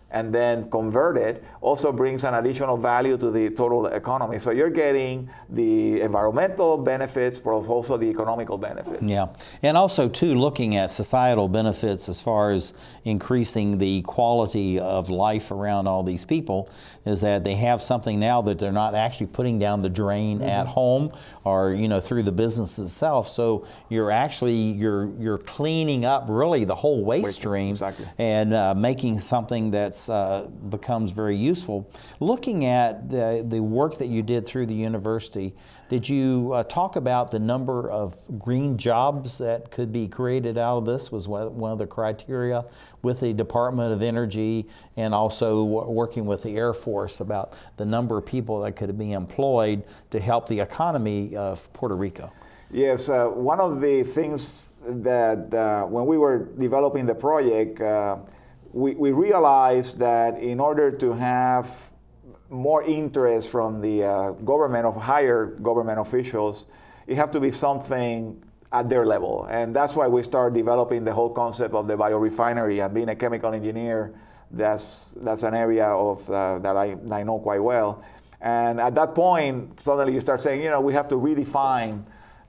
and then convert it also brings an additional value to the total economy. So you're getting the environmental benefits, but also the economical benefits. Yeah, and also too looking at societal benefits as far as increasing the quality of life around all these people is that they have something now that they're not actually putting down the drain at home or through the business itself. So you're actually you're cleaning up really the whole waste stream and making something that's becomes very useful. Looking at the work that you did through the university, did you talk about the number of green jobs that could be created out of this? Was one of the criteria with the Department of Energy and also working with the Air Force about the number of people that could be employed to help the economy of Puerto Rico? Yes, one of the things that when we were developing the project, we realized that in order to have more interest from the higher government officials, it have to be something at their level. And that's why we started developing the whole concept of the biorefinery. And being a chemical engineer, that's an area of that I know quite well. And at that point, suddenly you start saying, we have to redefine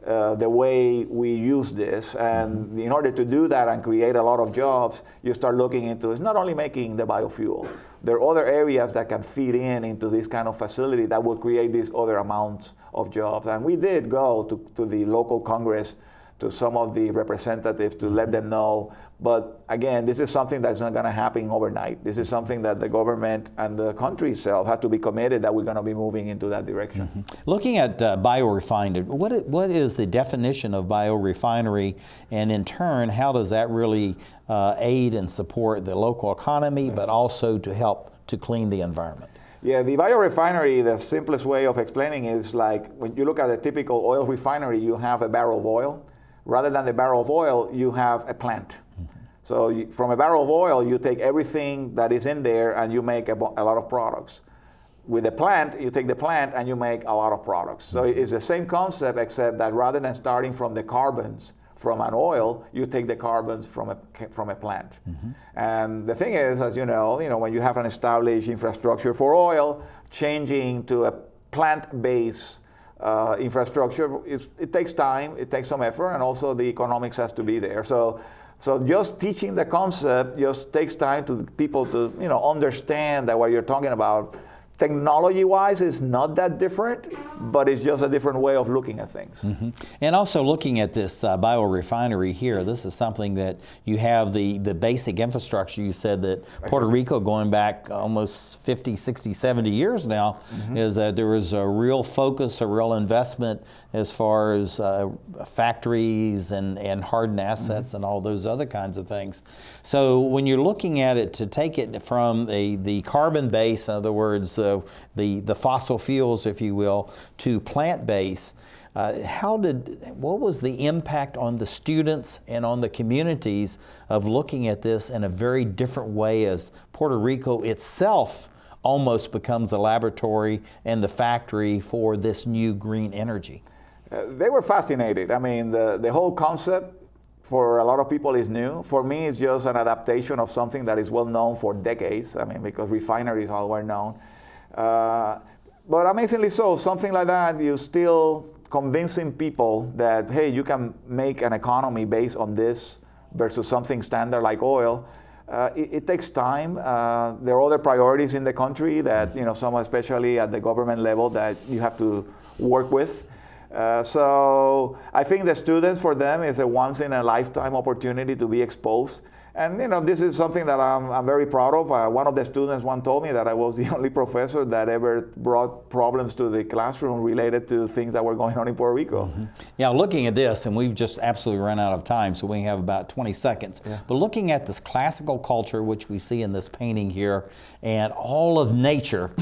the way we use this. And in order to do that and create a lot of jobs, you start looking into it's not only making the biofuel. There are other areas that can feed into this kind of facility that will create these other amounts of jobs. And we did go to the local Congress to some of the representatives to let them know. But again, this is something that's not going to happen overnight. This is something that the government and the country itself have to be committed that we're going to be moving into that direction. Looking at biorefinery, what is the definition of biorefinery, and in turn, how does that really aid and support the local economy, but also to help to clean the environment? Yeah, the biorefinery, the simplest way of explaining is like when you look at a typical oil refinery, you have a barrel of oil. Rather than the barrel of oil, you have a plant. So from a barrel of oil, you take everything that is in there and you make a lot of products. With a plant, you take the plant and you make a lot of products. So it's the same concept, except that rather than starting from the carbons from an oil, you take the carbons from a plant. And the thing is, as you know, when you have an established infrastructure for oil, changing to a plant-based infrastructure, it takes time, it takes some effort, and also the economics has to be there. So just teaching the concept just takes time to people to understand that what you're talking about. Technology-wise, is not that different, but it's just a different way of looking at things. And also looking at this biorefinery here, this is something that you have the basic infrastructure. You said that Puerto Rico, going back almost 50, 60, 70 years now, is that there was a real focus, a real investment as far as factories and hardened assets and all those other kinds of things. So when you're looking at it, to take it from the carbon base, in other words, the fossil fuels, if you will, to plant-based, what was the impact on the students and on the communities of looking at this in a very different way, as Puerto Rico itself almost becomes the laboratory and the factory for this new green energy? They were fascinated. I mean, the whole concept for a lot of people is new. For me, it's just an adaptation of something that is well known for decades. I mean, because refineries are well known. But amazingly so, something like that, you're still convincing people that, hey, you can make an economy based on this versus something standard like oil. It takes time. There are other priorities in the country that, some especially at the government level, that you have to work with. So I think the students, for them, is a once-in-a-lifetime opportunity to be exposed. And this is something that I'm very proud of. One of the students once told me that I was the only professor that ever brought problems to the classroom related to things that were going on in Puerto Rico. Yeah, looking at this, and we've just absolutely run out of time, so we have about 20 seconds. But looking at this classical culture, which we see in this painting here, and all of nature,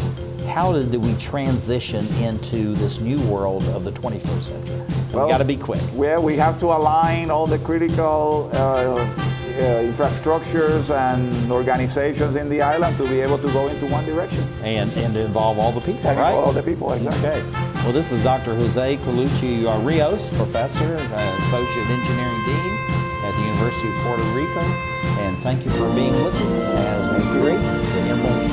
how do we transition into this new world of the 21st century? Well, we got to be quick. Well, we have to align all the critical infrastructures and organizations in the island to be able to go into one direction. And to involve all the people, right? All the people, exactly. Okay. Well, this is Dr. Jose Colucci Rios, Professor, Associate Engineering Dean at the University of Puerto Rico. And thank you for being with us as we create the Emerald